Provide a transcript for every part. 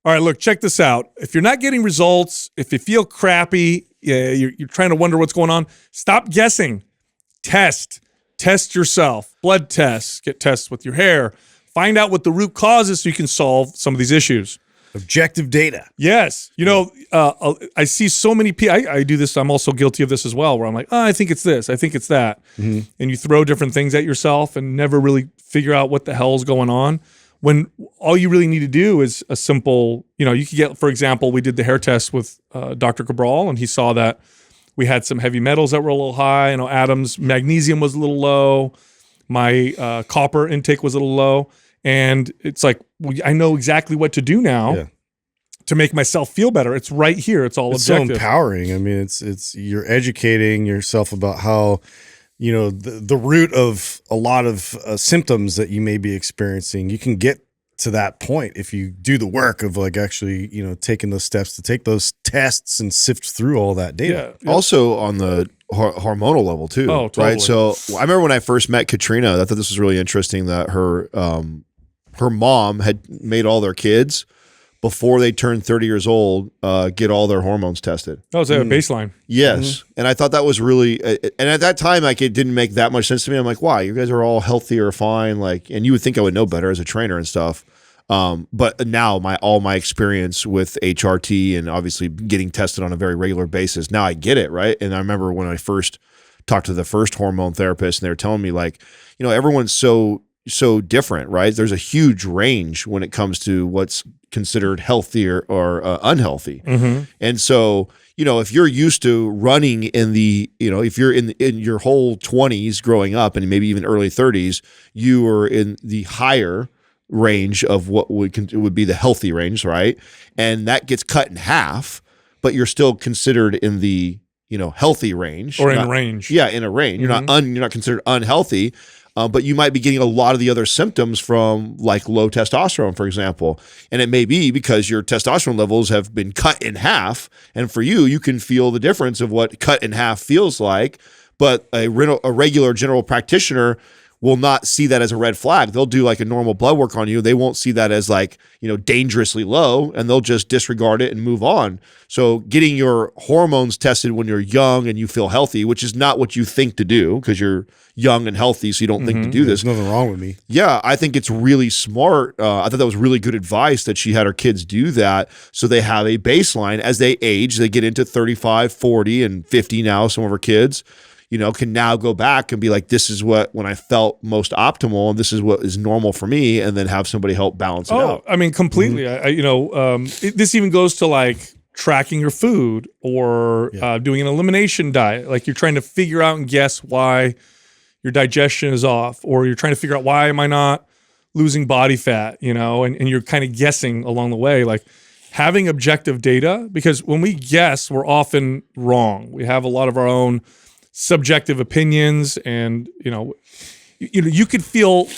All right, look, check this out. If you're not getting results, if you feel crappy, you're trying to wonder what's going on, stop guessing. Test yourself. Blood tests, get tests with your hair. Find out what the root cause is so you can solve some of these issues. Objective data. Yes. I see so many people. I do this. I'm also guilty of this as well, where I'm like, I think it's this. I think it's that. Mm-hmm. And you throw different things at yourself and never really figure out what the hell's going on. When all you really need to do is a simple, you could get, for example, we did the hair test with Dr. Cabral, and he saw that we had some heavy metals that were a little high. Adam's magnesium was a little low. My copper intake was a little low. And it's like, I know exactly what to do now to make myself feel better. It's right here. It's all objective. So empowering. I mean, it's you're educating yourself about how, the root of a lot of symptoms that you may be experiencing. You can get to that point if you do the work of actually, taking those steps to take those tests and sift through all that data. Yeah. Also on the hormonal level too. Oh, totally. Right. So I remember when I first met Katrina, I thought this was really interesting that her mom had made all their kids before they turned 30 years old, get all their hormones tested. Oh, is that a baseline? Yes. Mm-hmm. And I thought that was really, and at that time, it didn't make that much sense to me. I'm like, wow, you guys are all healthy or fine. And you would think I would know better as a trainer and stuff. But now all my experience with HRT and obviously getting tested on a very regular basis, now I get it, right? And I remember when I first talked to the first hormone therapist, and they were telling me everyone's so different, right? There's a huge range when it comes to what's considered healthy or unhealthy. Mm-hmm. And so, if you're used to running in the, if you're in your whole 20s growing up and maybe even early 30s, you are in the higher range of what would be the healthy range, right? And that gets cut in half, but you're still considered in the healthy range or in range. Yeah, in a range. Mm-hmm. You're not considered unhealthy. But you might be getting a lot of the other symptoms from low testosterone, for example. And it may be because your testosterone levels have been cut in half. And for you can feel the difference of what cut in half feels like. But a regular general practitioner will not see that as a red flag. They'll do a normal blood work on you. They won't see that as dangerously low, and they'll just disregard it and move on. So getting your hormones tested when you're young and you feel healthy, which is not what you think to do because you're young and healthy, so you don't think to do this. There's nothing wrong with me. Yeah, I think it's really smart. I thought that was really good advice that she had her kids do that so they have a baseline as they age. They get into 35, 40, and 50 now, some of her kids. Can now go back and be like, this is when I felt most optimal, and this is what is normal for me, and then have somebody help balance it out. I mean, completely. Mm-hmm. This even goes to tracking your food or doing an elimination diet. You're trying to figure out and guess why your digestion is off, or you're trying to figure out why am I not losing body fat, and you're kind of guessing along the way. Having objective data, because when we guess, we're often wrong. We have a lot of our own subjective opinions, and you could feel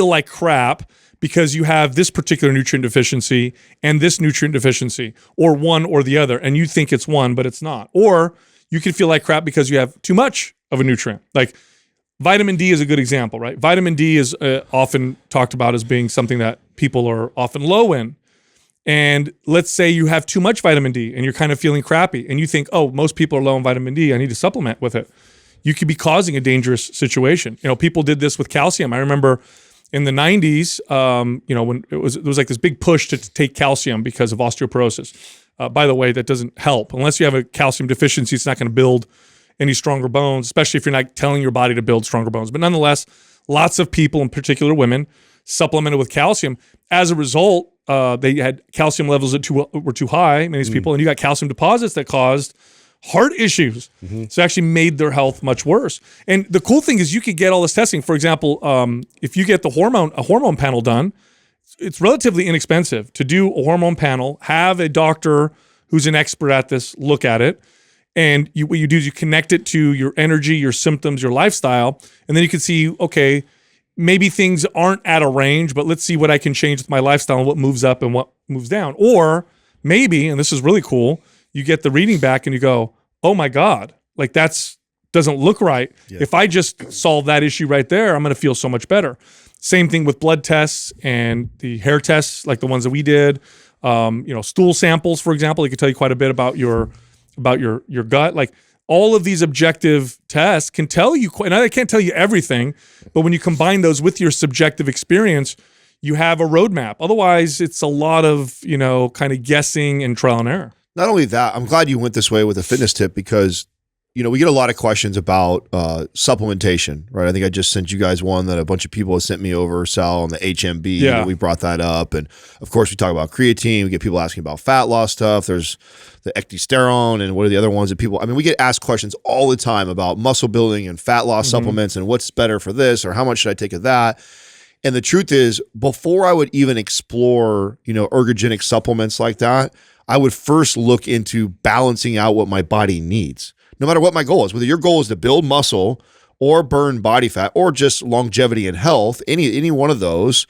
like crap because you have this particular nutrient deficiency and this nutrient deficiency, or one or the other, and you think it's one but it's not. Or you could feel like crap because you have too much of a nutrient. Vitamin D is a good example, right? Vitamin D is often talked about as being something that people are often low in. And let's say you have too much vitamin D and you're kind of feeling crappy and you think, oh, most people are low in vitamin D, I need to supplement with it. You could be causing a dangerous situation. People did this with calcium. I remember in the 90s, when there was this big push to take calcium because of osteoporosis. By the way, that doesn't help. Unless you have a calcium deficiency, it's not going to build any stronger bones, especially if you're not telling your body to build stronger bones. But nonetheless, lots of people, in particular women, supplemented with calcium. As a result, they had calcium levels that were too high, many of these people, and you got calcium deposits that caused heart issues. Mm-hmm. So it actually made their health much worse. And the cool thing is you could get all this testing. For example, if you get a hormone panel done, it's relatively inexpensive to do a hormone panel, have a doctor who's an expert at this look at it, and what you do is you connect it to your energy, your symptoms, your lifestyle, and then you can see, okay, maybe things aren't at a range, but let's see what I can change with my lifestyle and what moves up and what moves down. Or maybe, and this is really cool, you get the reading back and you go, oh my God, that's doesn't look right. Yeah. If I just solve that issue right there, I'm going to feel so much better. Same thing with blood tests and the hair tests, like the ones that we did. Stool samples, for example, it can tell you quite a bit about your gut. Like all of these objective tests can tell you, and I can't tell you everything, but when you combine those with your subjective experience, you have a roadmap. Otherwise, it's a lot of, kind of guessing and trial and error. Not only that, I'm glad you went this way with a fitness tip because, we get a lot of questions about supplementation, right? I think I just sent you guys one that a bunch of people have sent me over, Sal, on the HMB. Yeah. We brought that up. And of course, we talk about creatine. We get people asking about fat loss stuff. There's the ecdysterone and what are the other ones that we get asked questions all the time about muscle building and fat loss supplements and what's better for this or how much should I take of that. And the truth is, before I would even explore, ergogenic supplements like that, I would first look into balancing out what my body needs, no matter what my goal is. Whether your goal is to build muscle or burn body fat or just longevity and health, any one of those,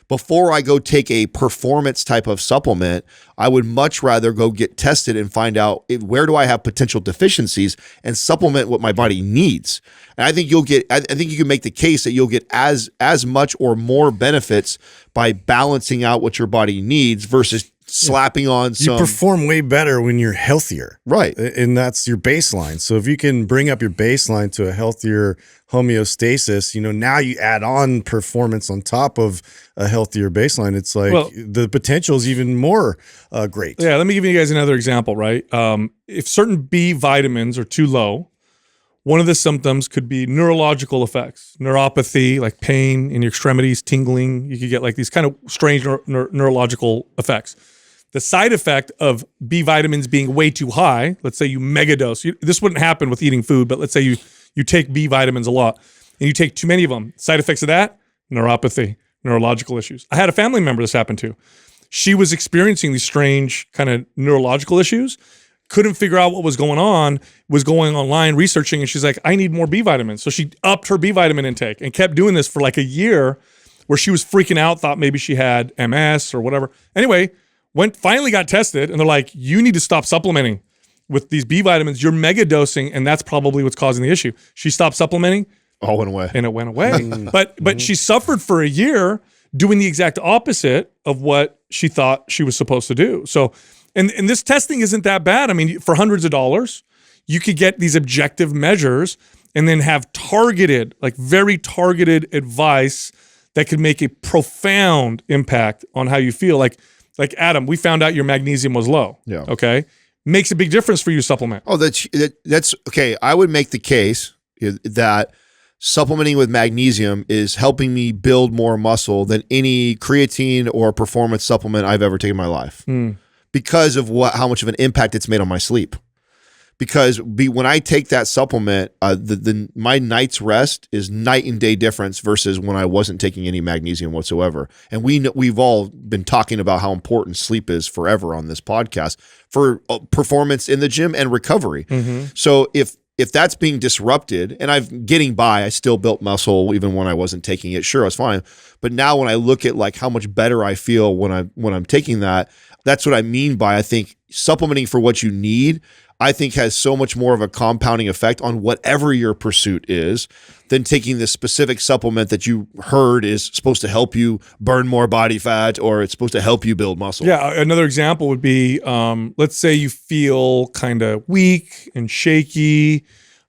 before I go take a performance type of supplement, I would much rather go get tested and find out where do I have potential deficiencies and supplement what my body needs. And I think I think you can make the case that you'll get as much or more benefits by balancing out what your body needs versus slapping on some. You perform way better when you're healthier. Right. And that's your baseline. So if you can bring up your baseline to a healthier homeostasis, now you add on performance on top of a healthier baseline. It's like the potential is even more great. Yeah, let me give you guys another example, right? If certain B vitamins are too low, one of the symptoms could be neurological effects, neuropathy, like pain in your extremities, tingling. You could get like these kind of strange neurological effects. The side effect of B vitamins being way too high, let's say you megadose. This wouldn't happen with eating food, but let's say you take B vitamins a lot and you take too many of them. Side effects of that, neuropathy, neurological issues. I had a family member this happened to. She was experiencing these strange kind of neurological issues, couldn't figure out what was going on, was going online researching, and she's like, I need more B vitamins. So she upped her B vitamin intake and kept doing this for like a year where she was freaking out, thought maybe she had MS or whatever. Anyway, finally got tested, and they're like, you need to stop supplementing with these B vitamins. You're mega dosing, and that's probably what's causing the issue. She stopped supplementing. All went away. And it went away. But she suffered for a year doing the exact opposite of what she thought she was supposed to do. So, and this testing isn't that bad. I mean, for hundreds of dollars, you could get these objective measures and then have targeted, like very targeted advice that could make a profound impact on how you feel. Like Adam, we found out your magnesium was low. Yeah. Okay. Makes a big difference for you to supplement. Oh, that's okay. I would make the case that supplementing with magnesium is helping me build more muscle than any creatine or performance supplement I've ever taken in my life because of how much of an impact it's made on my sleep. Because when I take that supplement, my night's rest is night and day difference versus when I wasn't taking any magnesium whatsoever. And we've all been talking about how important sleep is forever on this podcast for performance in the gym and recovery. Mm-hmm. So if that's being disrupted, and I'm getting by, I still built muscle even when I wasn't taking it. Sure, I was fine. But now when I look at like how much better I feel when I'm taking that, that's what I mean by, I think supplementing for what you need, I think has so much more of a compounding effect on whatever your pursuit is than taking the specific supplement that you heard is supposed to help you burn more body fat or it's supposed to help you build muscle. Yeah, another example would be, let's say you feel kind of weak and shaky,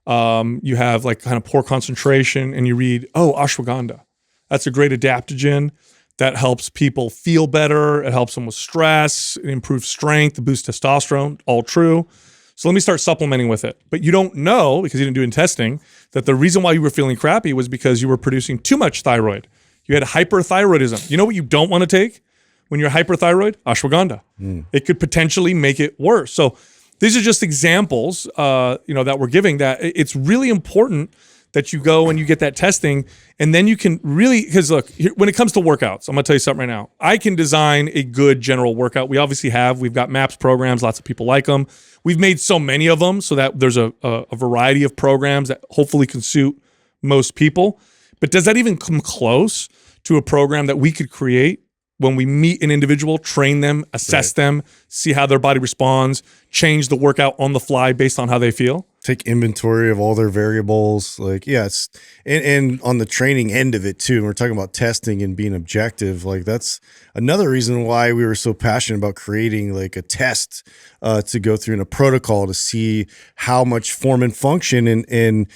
you have like kind of poor concentration, and you read, ashwagandha. That's a great adaptogen that helps people feel better. It helps them with stress, it improves strength, it boosts testosterone, all true. So let me start supplementing with it. But you don't know, because you didn't do any testing, that the reason why you were feeling crappy was because you were producing too much thyroid. You had hyperthyroidism. You know what you don't want to take when you're hyperthyroid? Ashwagandha. It could potentially make it worse. So these are just examples that we're giving, that it's really important that you go and you get that testing, and then you can really, because look, when it comes to workouts, I'm gonna tell you something right now. I can design a good general workout. We obviously have. We've got MAPS programs. Lots of people like them. We've made so many of them so that there's a variety of programs that hopefully can suit most people. But does that even come close to a program that we could create when we meet an individual, train them, assess them, see how their body responds, change the workout on the fly based on how they feel? take inventory of all their variables. Like, yeah, it's and on the training end of it too. And we're talking about testing and being objective. Like, that's another reason why we were so passionate about creating like a test to go through in a protocol to see how much form and function and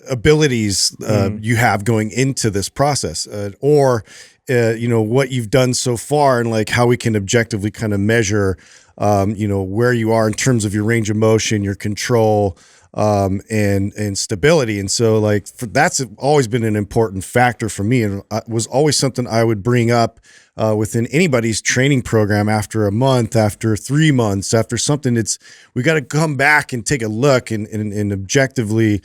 abilities you have going into this process, or what you've done so far, and like how we can objectively kind of measure where you are in terms of your range of motion, your control, and stability. And so like that's always been an important factor for me, and was always something I would bring up within anybody's training program after a month, after 3 months, after something. We got to come back and take a look and objectively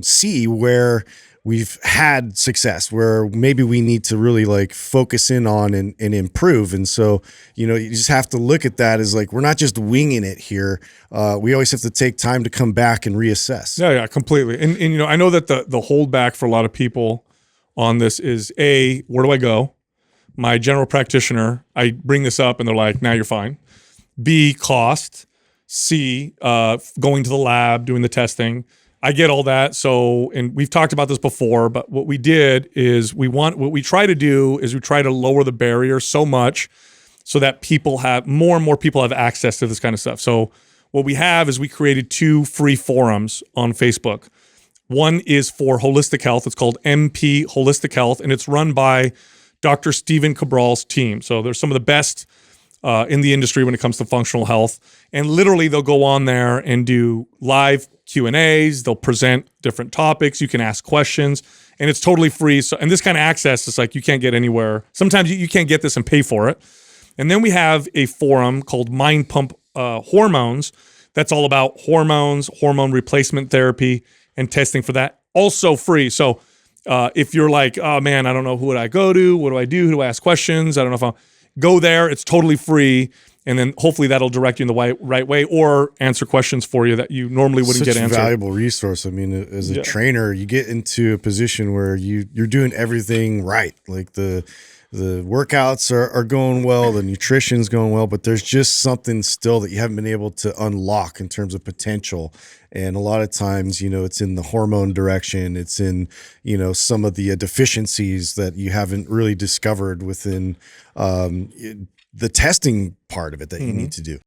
see where we've had success, where maybe we need to really like focus in on and improve. And so, you just have to look at that as like, we're not just winging it here. We always have to take time to come back and reassess. Yeah, completely. And I know that the holdback for a lot of people on this is where do I go? My general practitioner, I bring this up and they're like, now you're fine. B, cost. C, going to the lab, doing the testing. I get all that. So, and we've talked about this before, but what we did is what we try to do is we try to lower the barrier so much so that more and more people have access to this kind of stuff. So what we have is we created 2 free forums on Facebook. One is for holistic health. It's called MP Holistic Health, and it's run by Dr. Stephen Cabral's team. So there's some of the best in the industry when it comes to functional health. And literally they'll go on there and do live Q&As. They'll present different topics. You can ask questions, and it's totally free. So, and this kind of access is like you can't get anywhere. Sometimes you can't get this and pay for it. And then we have a forum called Mind Pump Hormones. That's all about hormones, hormone replacement therapy, and testing for that. Also free. So if you're like, oh man, I don't know who would I go to? What do I do? Who do I ask questions? I don't know if I'll go there. It's totally free. And then hopefully that'll direct you in the right way, or answer questions for you that you normally wouldn't get answered. Such a valuable resource. I mean, as a trainer, you get into a position where you're doing everything right. Like the workouts are going well, the nutrition's going well, but there's just something still that you haven't been able to unlock in terms of potential. And a lot of times, it's in the hormone direction. It's in, some of the deficiencies that you haven't really discovered within the testing part of it that you need to do.